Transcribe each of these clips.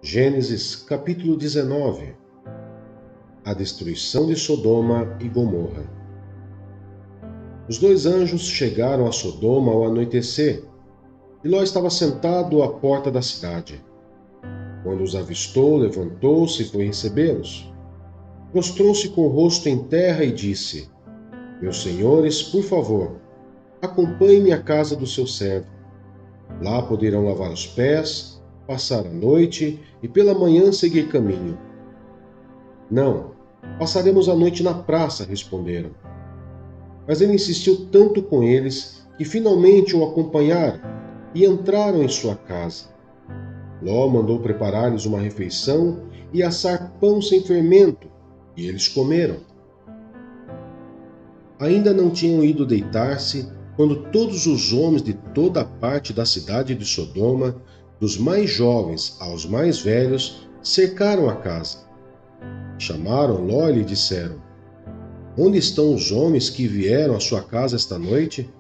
Gênesis capítulo 19. A destruição de Sodoma e Gomorra. Os dois anjos chegaram a Sodoma ao anoitecer, e Ló estava sentado à porta da cidade. Quando os avistou, levantou-se e foi recebê-los. Prostrou-se com o rosto em terra e disse: Meus senhores, por favor, acompanhem-me à casa do seu servo. Lá poderão lavar os pés, passar a noite e pela manhã seguir caminho. Não, passaremos a noite na praça, responderam. Mas ele insistiu tanto com eles que finalmente o acompanharam e entraram em sua casa. Ló mandou preparar-lhes uma refeição e assar pão sem fermento, e eles comeram. Ainda não tinham ido deitar-se quando todos os homens de toda a parte da cidade de Sodoma, dos mais jovens aos mais velhos, cercaram a casa. Chamaram Ló e lhe disseram: Onde estão os homens que vieram à sua casa esta noite?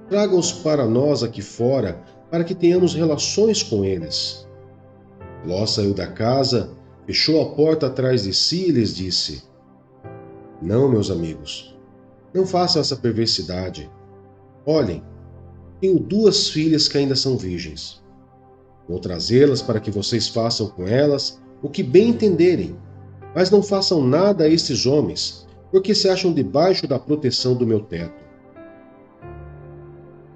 Traga-os para nós aqui fora, para que tenhamos relações com eles. Ló saiu da casa, fechou a porta atrás de si e lhes disse: Não, meus amigos, não façam essa perversidade. Olhem, tenho 2 filhas que ainda são virgens. Vou trazê-las para que vocês façam com elas o que bem entenderem, mas não façam nada a estes homens, porque se acham debaixo da proteção do meu teto.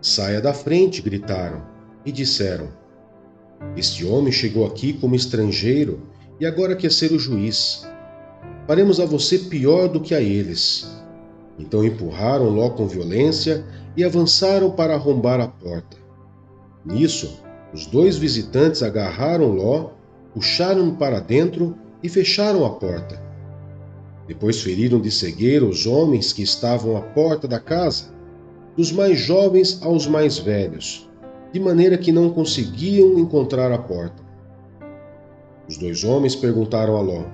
Saia da frente, gritaram, e disseram: Este homem chegou aqui como estrangeiro e agora quer ser o juiz. Faremos a você pior do que a eles. Então empurraram Ló com violência e avançaram para arrombar a porta. Nisso, os 2 visitantes agarraram Ló, puxaram-no para dentro e fecharam a porta. Depois feriram de cegueira os homens que estavam à porta da casa, dos mais jovens aos mais velhos, de maneira que não conseguiam encontrar a porta. Os 2 homens perguntaram a Ló: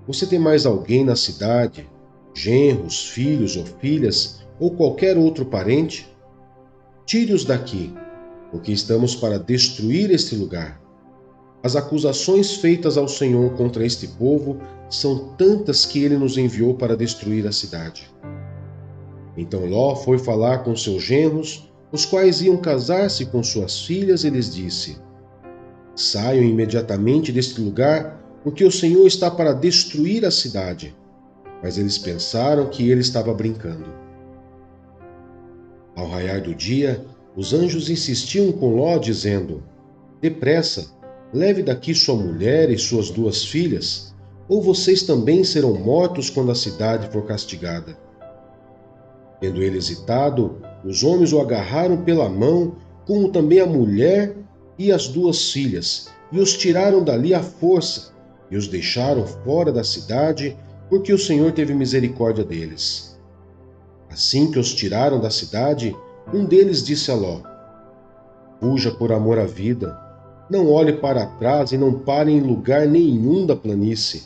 Você tem mais alguém na cidade, genros, filhos ou filhas, ou qualquer outro parente? Tire-os daqui, porque estamos para destruir este lugar. As acusações feitas ao Senhor contra este povo são tantas que ele nos enviou para destruir a cidade. Então Ló foi falar com seus genros, os quais iam casar-se com suas filhas, e lhes disse: Saiam imediatamente deste lugar, porque o Senhor está para destruir a cidade. Mas eles pensaram que ele estava brincando. Ao raiar do dia, os anjos insistiam com Ló, dizendo: Depressa, leve daqui sua mulher e suas 2 filhas, ou vocês também serão mortos quando a cidade for castigada. Tendo ele hesitado, os homens o agarraram pela mão, como também a mulher e as 2 filhas, e os tiraram dali à força, e os deixaram fora da cidade, porque o Senhor teve misericórdia deles. Assim que os tiraram da cidade, um deles disse a Ló: Fuja por amor à vida, não olhe para trás e não pare em lugar nenhum da planície.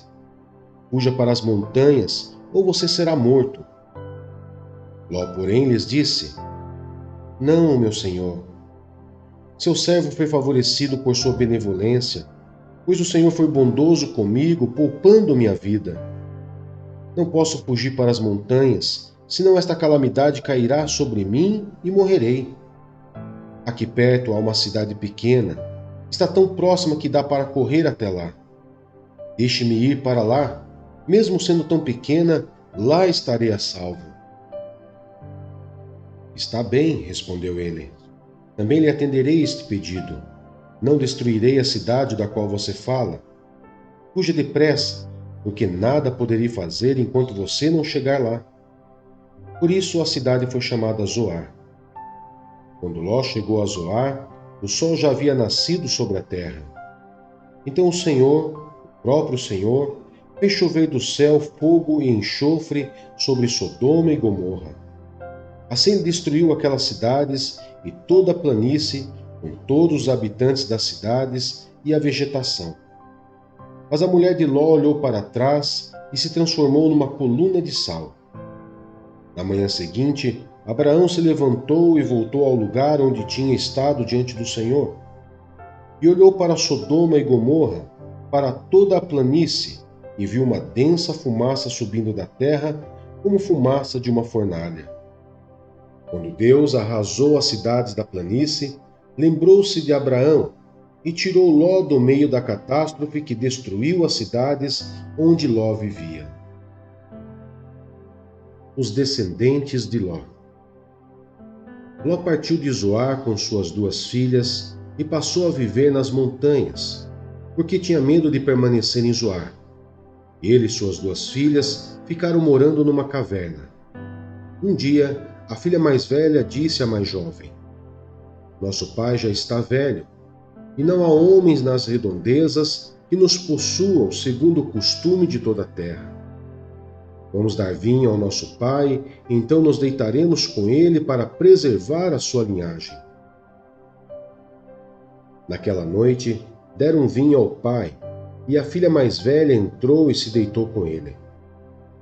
Fuja para as montanhas, ou você será morto. Ló, porém, lhes disse: Não, meu senhor. Seu servo foi favorecido por sua benevolência, pois o Senhor foi bondoso comigo, poupando-me a vida. Não posso fugir para as montanhas, senão esta calamidade cairá sobre mim e morrerei. Aqui perto há uma cidade pequena, está tão próxima que dá para correr até lá. Deixe-me ir para lá, mesmo sendo tão pequena, lá estarei a salvo. Está bem, respondeu ele. Também lhe atenderei este pedido. Não destruirei a cidade da qual você fala. Fuja depressa, porque nada poderei fazer enquanto você não chegar lá. Por isso a cidade foi chamada Zoar. Quando Ló chegou a Zoar, o sol já havia nascido sobre a terra. Então o Senhor, o próprio Senhor, fez chover do céu fogo e enxofre sobre Sodoma e Gomorra. Assim ele destruiu aquelas cidades e toda a planície, com todos os habitantes das cidades e a vegetação. Mas a mulher de Ló olhou para trás e se transformou numa coluna de sal. Na manhã seguinte, Abraão se levantou e voltou ao lugar onde tinha estado diante do Senhor. e olhou para Sodoma e Gomorra, para toda a planície, e viu uma densa fumaça subindo da terra, como fumaça de uma fornalha. Quando Deus arrasou as cidades da planície, lembrou-se de Abraão e tirou Ló do meio da catástrofe que destruiu as cidades onde Ló vivia. Os descendentes de Ló. Ló partiu de Zoar com suas 2 filhas e passou a viver nas montanhas, porque tinha medo de permanecer em Zoar. Ele e suas 2 filhas ficaram morando numa caverna. Um dia, a filha mais velha disse à mais jovem: Nosso pai já está velho, e não há homens nas redondezas que nos possuam segundo o costume de toda a terra. Vamos dar vinho ao nosso pai, e então nos deitaremos com ele para preservar a sua linhagem. Naquela noite, deram vinho ao pai, e a filha mais velha entrou e se deitou com ele.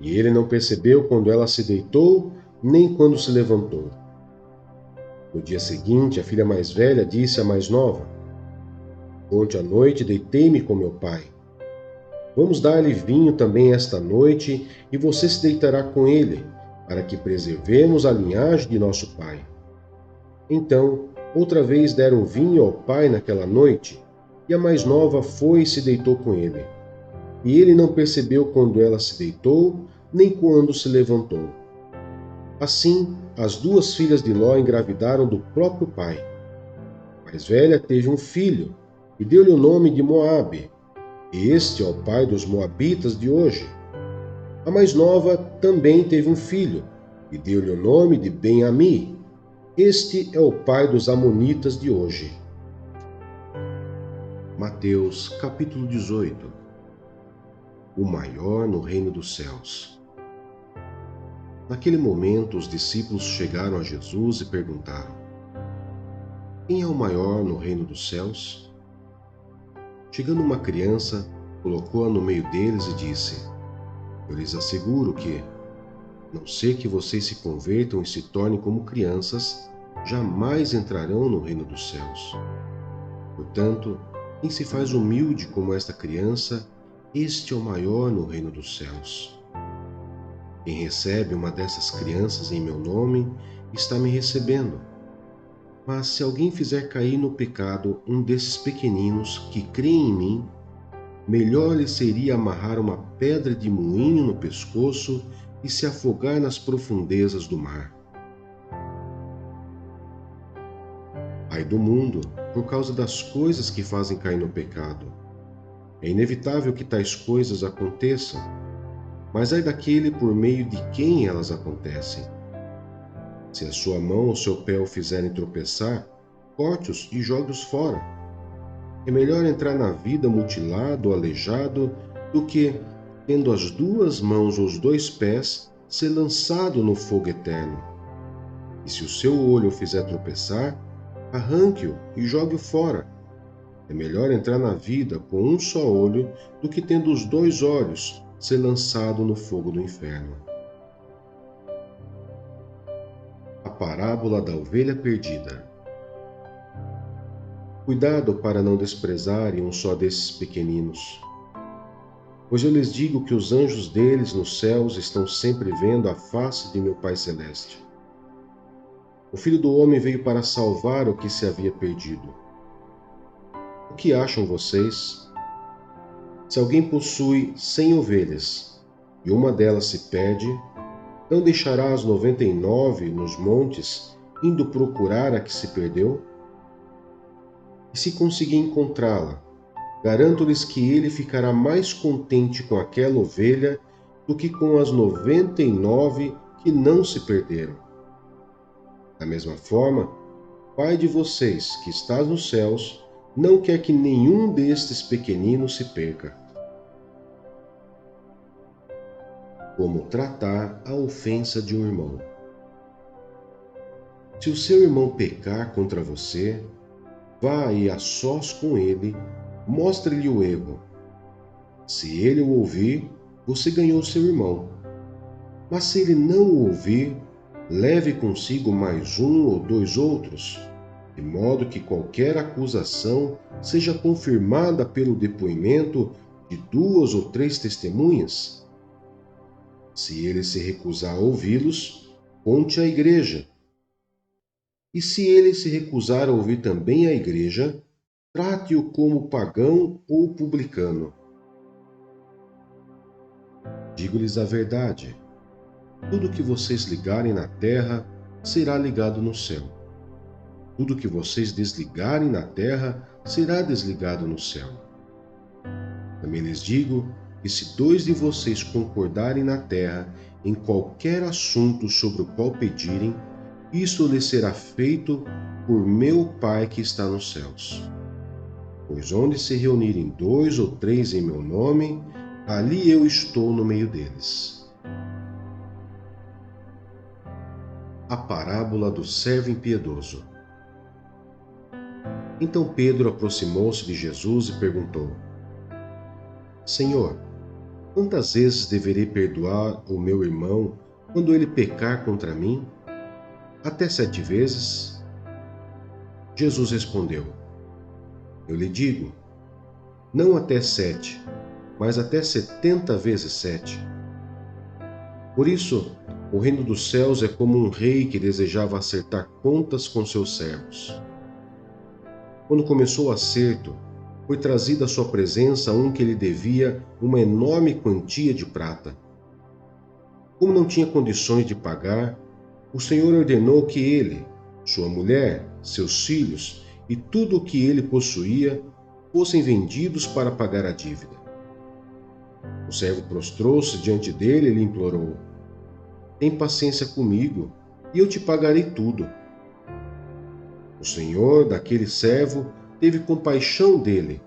E ele não percebeu quando ela se deitou, nem quando se levantou. No dia seguinte, a filha mais velha disse à mais nova: Ontem à noite deitei-me com meu pai. Vamos dar-lhe vinho também esta noite, e você se deitará com ele, para que preservemos a linhagem de nosso pai. Então, outra vez deram vinho ao pai naquela noite, e a mais nova foi e se deitou com ele. E ele não percebeu quando ela se deitou, nem quando se levantou. Assim, as 2 filhas de Ló engravidaram do próprio pai. A mais velha teve um filho, e deu-lhe o nome de Moabe. Este é o pai dos moabitas de hoje. A mais nova também teve um filho, e deu-lhe o nome de Ben-Ami. Este é o pai dos amonitas de hoje. Mateus capítulo 18. O maior no reino dos céus. Naquele momento, os discípulos chegaram a Jesus e perguntaram: Quem é o maior no reino dos céus? Chegando uma criança, colocou-a no meio deles e disse: Eu lhes asseguro que, a não ser que vocês se convertam e se tornem como crianças, jamais entrarão no reino dos céus. Portanto, quem se faz humilde como esta criança, este é o maior no reino dos céus. Quem recebe uma dessas crianças em meu nome, está me recebendo. Mas se alguém fizer cair no pecado um desses pequeninos que creem em mim, melhor lhe seria amarrar uma pedra de moinho no pescoço e se afogar nas profundezas do mar. Ai do mundo, por causa das coisas que fazem cair no pecado. É inevitável que tais coisas aconteçam, mas ai daquele por meio de quem elas acontecem. Se a sua mão ou seu pé o fizerem tropeçar, corte-os e jogue-os fora. É melhor entrar na vida mutilado ou aleijado do que, tendo as 2 mãos ou os 2 pés, ser lançado no fogo eterno. E se o seu olho o fizer tropeçar, arranque-o e jogue-o fora. É melhor entrar na vida com um só olho do que, tendo os 2 olhos, ser lançado no fogo do inferno. A parábola da ovelha perdida. Cuidado para não desprezarem um só desses pequeninos, pois eu lhes digo que os anjos deles nos céus estão sempre vendo a face de meu Pai Celeste. O Filho do Homem veio para salvar o que se havia perdido. O que acham vocês? Se alguém possui 100 ovelhas e uma delas se perde, não deixará as 99 nos montes, indo procurar a que se perdeu? E se conseguir encontrá-la, garanto-lhes que ele ficará mais contente com aquela ovelha do que com as 99 que não se perderam. Da mesma forma, Pai de vocês que estás nos céus não quer que nenhum destes pequeninos se perca. Como tratar a ofensa de um irmão. Se o seu irmão pecar contra você, vá aí a sós com ele, mostre-lhe o erro. Se ele o ouvir, você ganhou seu irmão. Mas se ele não o ouvir, leve consigo mais 1 ou 2 outros, de modo que qualquer acusação seja confirmada pelo depoimento de 2 ou 3 testemunhas. Se ele se recusar a ouvi-los, conte à igreja. E se ele se recusar a ouvir também a igreja, trate-o como pagão ou publicano. Digo-lhes a verdade: tudo que vocês ligarem na terra será ligado no céu. Tudo que vocês desligarem na terra será desligado no céu. Também lhes digo que se 2 de vocês concordarem na terra em qualquer assunto sobre o qual pedirem, isso lhes será feito por meu Pai que está nos céus. Pois onde se reunirem 2 ou 3 em meu nome, ali eu estou no meio deles. A parábola do servo impiedoso. Então Pedro aproximou-se de Jesus e perguntou: Senhor, quantas vezes deverei perdoar o meu irmão quando ele pecar contra mim? Até 7 vezes? Jesus respondeu: Eu lhe digo, não até 7, mas até 70 vezes 7. Por isso, o reino dos céus é como um rei que desejava acertar contas com seus servos. Quando começou o acerto, foi trazido à sua presença um que lhe devia uma enorme quantia de prata. Como não tinha condições de pagar, o Senhor ordenou que ele, sua mulher, seus filhos e tudo o que ele possuía fossem vendidos para pagar a dívida. O servo prostrou-se diante dele e lhe implorou: Tem paciência comigo, e eu te pagarei tudo. O senhor daquele servo teve compaixão dele,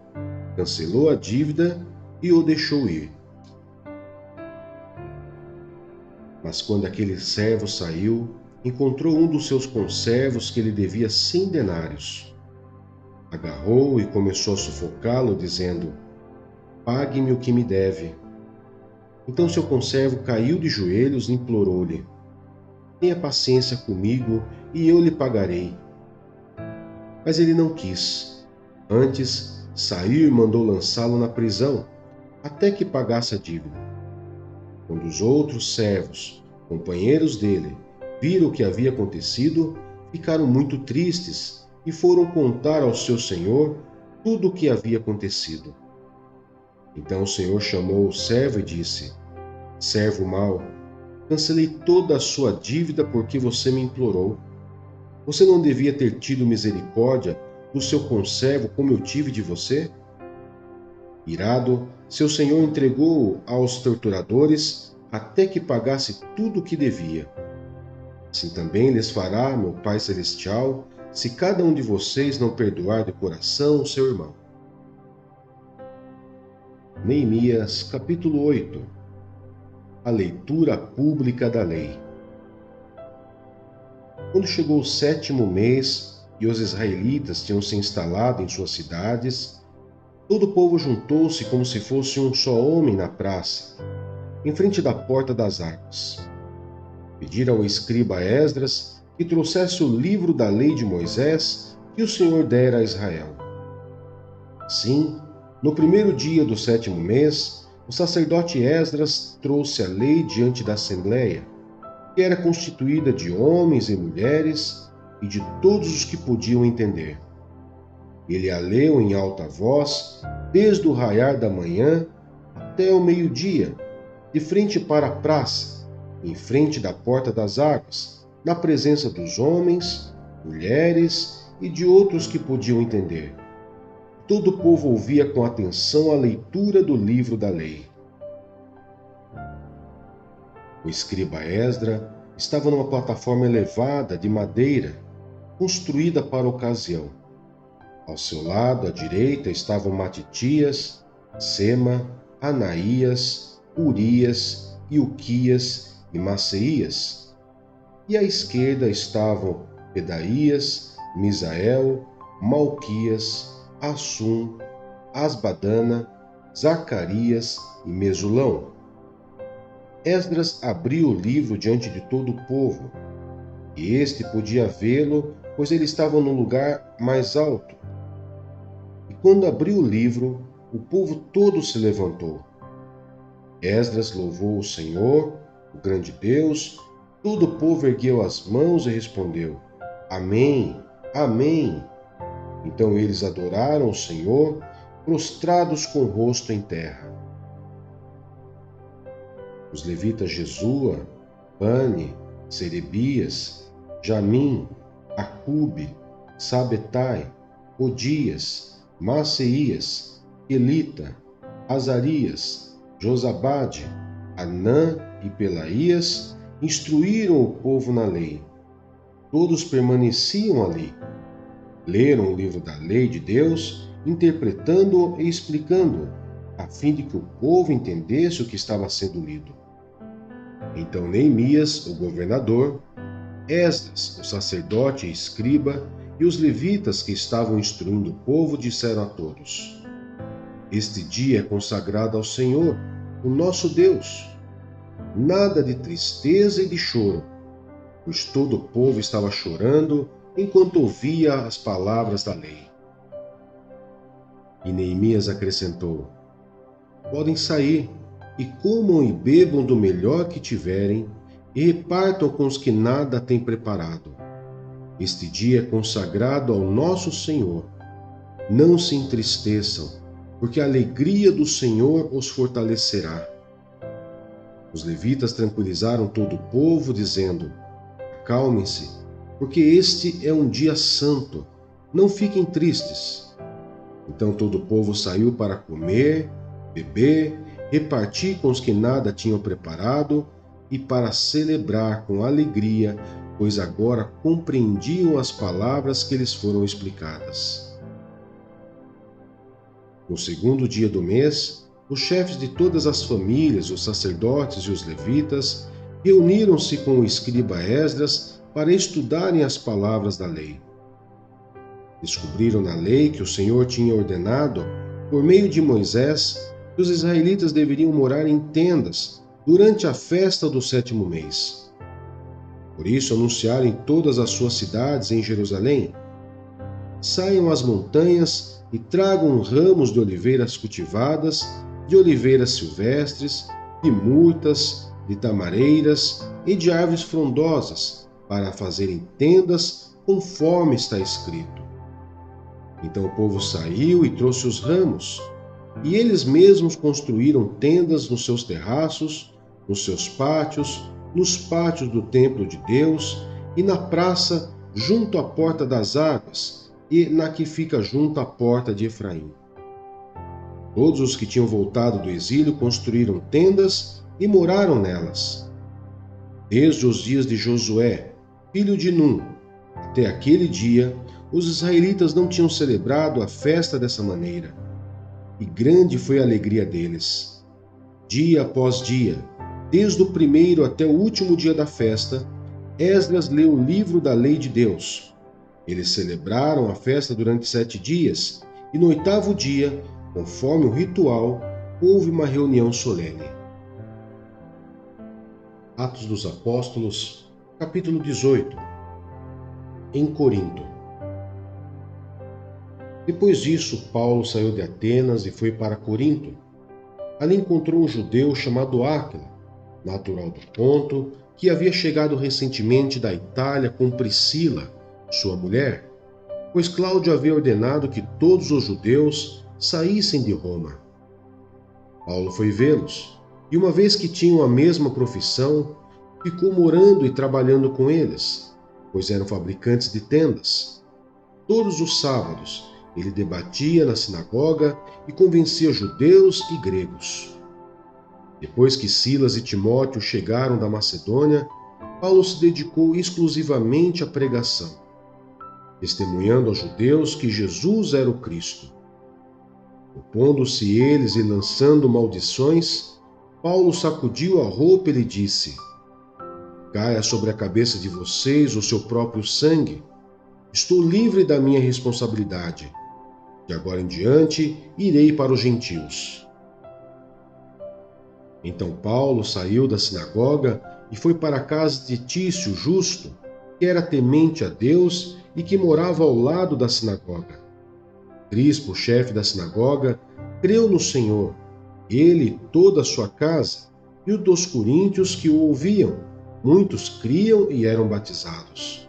cancelou a dívida e o deixou ir. Mas quando aquele servo saiu, encontrou um dos seus conservos que lhe devia 100 denários. Agarrou e começou a sufocá-lo, dizendo: Pague-me o que me deve. Então seu conservo caiu de joelhos e implorou-lhe: Tenha paciência comigo e eu lhe pagarei. Mas ele não quis. Antes, saiu e mandou lançá-lo na prisão, até que pagasse a dívida. Quando os outros servos, companheiros dele, viram o que havia acontecido, ficaram muito tristes e foram contar ao seu senhor tudo o que havia acontecido. Então o senhor chamou o servo e disse: Servo mau, cancelei toda a sua dívida porque você me implorou. Você não devia ter tido misericórdia do seu conservo como eu tive de você? Irado, seu senhor entregou-o aos torturadores até que pagasse tudo o que devia. Assim também lhes fará meu Pai Celestial, se cada um de vocês não perdoar de coração o seu irmão. Neemias, capítulo 8. A leitura pública da lei. Quando chegou o 7º mês e os israelitas tinham se instalado em suas cidades, todo o povo juntou-se como se fosse um só homem na praça, em frente da porta das águas. Pediram ao escriba Esdras que trouxesse o livro da lei de Moisés que o Senhor dera a Israel. Sim, no primeiro dia do 7º mês, o sacerdote Esdras trouxe a lei diante da assembleia, que era constituída de homens e mulheres e de todos os que podiam entender. Ele a leu em alta voz, desde o raiar da manhã até o meio-dia, de frente para a praça, em frente da porta das águas, na presença dos homens, mulheres e de outros que podiam entender. Todo o povo ouvia com atenção a leitura do livro da lei. O escriba Esdra estava numa plataforma elevada de madeira, construída para a ocasião. Ao seu lado, à direita, estavam Matitias, Sema, Anaías, Urias, Ilquias e Maceias. E à esquerda estavam Pedaías, Misael, Malquias, Assum, Asbadana, Zacarias e Mesulão. Esdras abriu o livro diante de todo o povo, e este podia vê-lo pois ele estava no lugar mais alto. E quando abriu o livro, o povo todo se levantou. Esdras louvou o Senhor, o grande Deus. Todo o povo ergueu as mãos e respondeu: Amém, Amém. Então eles adoraram o Senhor, prostrados com o rosto em terra. Os levitas Jesua, Bani, Serebias, Jamim, Acube, Sabetai, Odias, Maaseias, Elita, Azarias, Josabade, Anã e Pelaías instruíram o povo na lei. Todos permaneciam ali. Leram o livro da lei de Deus, interpretando-o e explicando-o, a fim de que o povo entendesse o que estava sendo lido. Então Neemias, o governador, Esdras, o sacerdote e escriba, e os levitas que estavam instruindo o povo disseram a todos: Este dia é consagrado ao Senhor, o nosso Deus. Nada de tristeza e de choro, pois todo o povo estava chorando enquanto ouvia as palavras da lei. E Neemias acrescentou: Podem sair, e comam e bebam do melhor que tiverem, e repartam com os que nada têm preparado. Este dia é consagrado ao nosso Senhor. Não se entristeçam, porque a alegria do Senhor os fortalecerá. Os levitas tranquilizaram todo o povo, dizendo: Acalmem-se, porque este é um dia santo. Não fiquem tristes. Então todo o povo saiu para comer, beber, repartir com os que nada tinham preparado e para celebrar com alegria, pois agora compreendiam as palavras que lhes foram explicadas. No segundo dia do mês, os chefes de todas as famílias, os sacerdotes e os levitas, reuniram-se com o escriba Esdras para estudarem as palavras da lei. Descobriram na lei que o Senhor tinha ordenado, por meio de Moisés, que os israelitas deveriam morar em tendas durante a festa do 7º mês. Por isso anunciaram em todas as suas cidades em Jerusalém: Saiam às montanhas e tragam ramos de oliveiras cultivadas, de oliveiras silvestres, de murtas, de tamareiras e de árvores frondosas, para fazerem tendas conforme está escrito. Então o povo saiu e trouxe os ramos, e eles mesmos construíram tendas nos seus terraços, nos seus pátios, nos pátios do templo de Deus e na praça junto à porta das águas e na que fica junto à porta de Efraim. Todos os que tinham voltado do exílio construíram tendas e moraram nelas. Desde os dias de Josué, filho de Num, até aquele dia, os israelitas não tinham celebrado a festa dessa maneira. E grande foi a alegria deles. Dia após dia, desde o primeiro até o último dia da festa, Esdras leu o livro da lei de Deus. Eles celebraram a festa durante 7 dias, e no 8º dia, conforme o ritual, houve uma reunião solene. Atos dos Apóstolos, capítulo 18. Em Corinto. Depois disso, Paulo saiu de Atenas e foi para Corinto. Ali encontrou um judeu chamado Áquila, natural do Ponto, que havia chegado recentemente da Itália com Priscila, sua mulher, pois Cláudio havia ordenado que todos os judeus saíssem de Roma. Paulo foi vê-los, e uma vez que tinham a mesma profissão, ficou morando e trabalhando com eles, pois eram fabricantes de tendas. Todos os sábados, ele debatia na sinagoga e convencia judeus e gregos. Depois que Silas e Timóteo chegaram da Macedônia, Paulo se dedicou exclusivamente à pregação, testemunhando aos judeus que Jesus era o Cristo. Opondo-se eles e lançando maldições, Paulo sacudiu a roupa e lhe disse: Caia sobre a cabeça de vocês o seu próprio sangue. Estou livre da minha responsabilidade. De agora em diante, irei para os gentios. Então Paulo saiu da sinagoga e foi para a casa de Tício Justo, que era temente a Deus e que morava ao lado da sinagoga. Crispo, chefe da sinagoga, creu no Senhor, ele e toda a sua casa, e os dos coríntios que o ouviam. Muitos criam e eram batizados.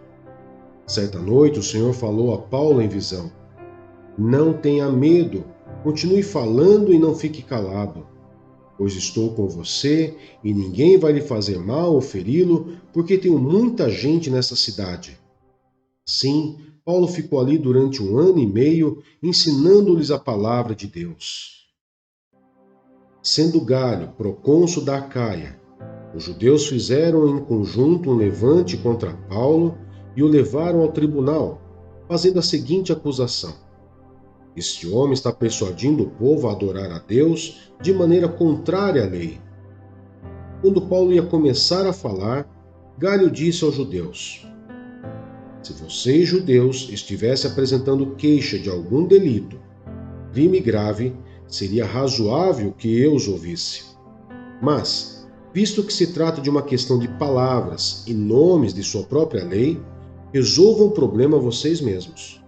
Certa noite o Senhor falou a Paulo em visão: Não tenha medo, continue falando e não fique calado, pois estou com você e ninguém vai lhe fazer mal ou feri-lo, porque tenho muita gente nessa cidade. Sim, Paulo ficou ali durante 1 ano e meio, ensinando-lhes a palavra de Deus. Sendo Galho procônsul da Acaia, os judeus fizeram em conjunto um levante contra Paulo e o levaram ao tribunal, fazendo a seguinte acusação: Este homem está persuadindo o povo a adorar a Deus de maneira contrária à lei. Quando Paulo ia começar a falar, Galho disse aos judeus: Se vocês, judeus, estivessem apresentando queixa de algum delito, crime grave, seria razoável que eu os ouvisse. Mas, visto que se trata de uma questão de palavras e nomes de sua própria lei, resolvam o problema vocês mesmos.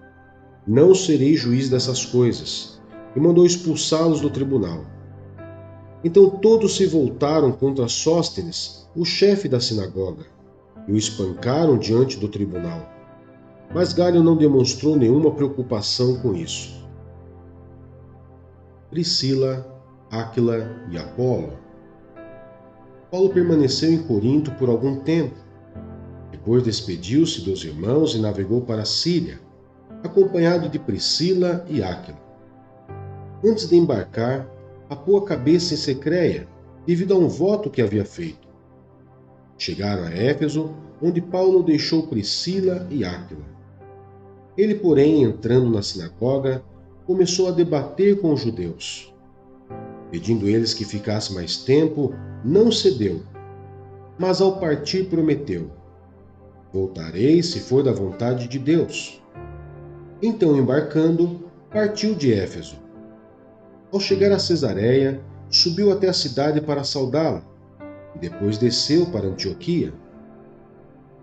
Não serei juiz dessas coisas. E mandou expulsá-los do tribunal. Então todos se voltaram contra Sóstenes, o chefe da sinagoga, e o espancaram diante do tribunal. Mas Galho não demonstrou nenhuma preocupação com isso. Priscila, Áquila e Apolo. Paulo permaneceu em Corinto por algum tempo. Depois despediu-se dos irmãos e navegou para a Síria, acompanhado de Priscila e Áquila. Antes de embarcar, apou a cabeça em Secreia, devido a um voto que havia feito. Chegaram a Éfeso, onde Paulo deixou Priscila e Áquila. Ele, porém, entrando na sinagoga, começou a debater com os judeus. Pedindo eles que ficasse mais tempo, não cedeu, mas ao partir prometeu: Voltarei se for da vontade de Deus. Então, embarcando, partiu de Éfeso. Ao chegar a Cesareia, subiu até a cidade para saudá-la, e depois desceu para Antioquia.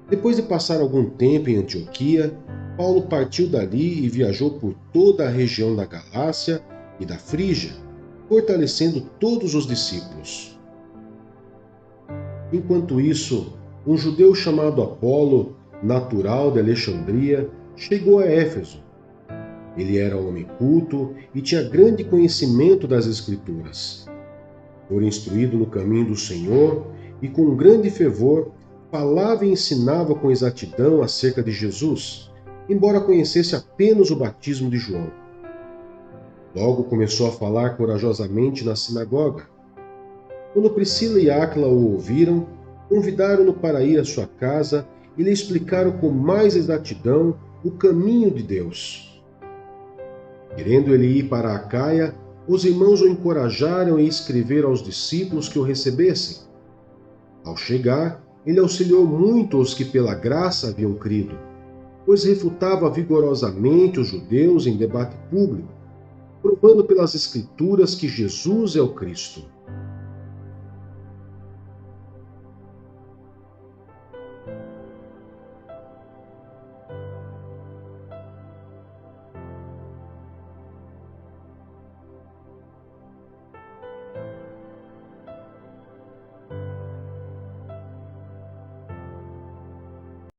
Depois de passar algum tempo em Antioquia, Paulo partiu dali e viajou por toda a região da Galácia e da Frígia, fortalecendo todos os discípulos. Enquanto isso, um judeu chamado Apolo, natural de Alexandria, chegou a Éfeso. Ele era homem culto e tinha grande conhecimento das Escrituras. Fora instruído no caminho do Senhor e, com grande fervor, falava e ensinava com exatidão acerca de Jesus, embora conhecesse apenas o batismo de João. Logo começou a falar corajosamente na sinagoga. Quando Priscila e Áquila o ouviram, convidaram-no para ir à sua casa e lhe explicaram com mais exatidão o caminho de Deus. Querendo ele ir para a Acaia, os irmãos o encorajaram e escreveram aos discípulos que o recebessem. Ao chegar, ele auxiliou muito os que pela graça haviam crido, pois refutava vigorosamente os judeus em debate público, provando pelas Escrituras que Jesus é o Cristo.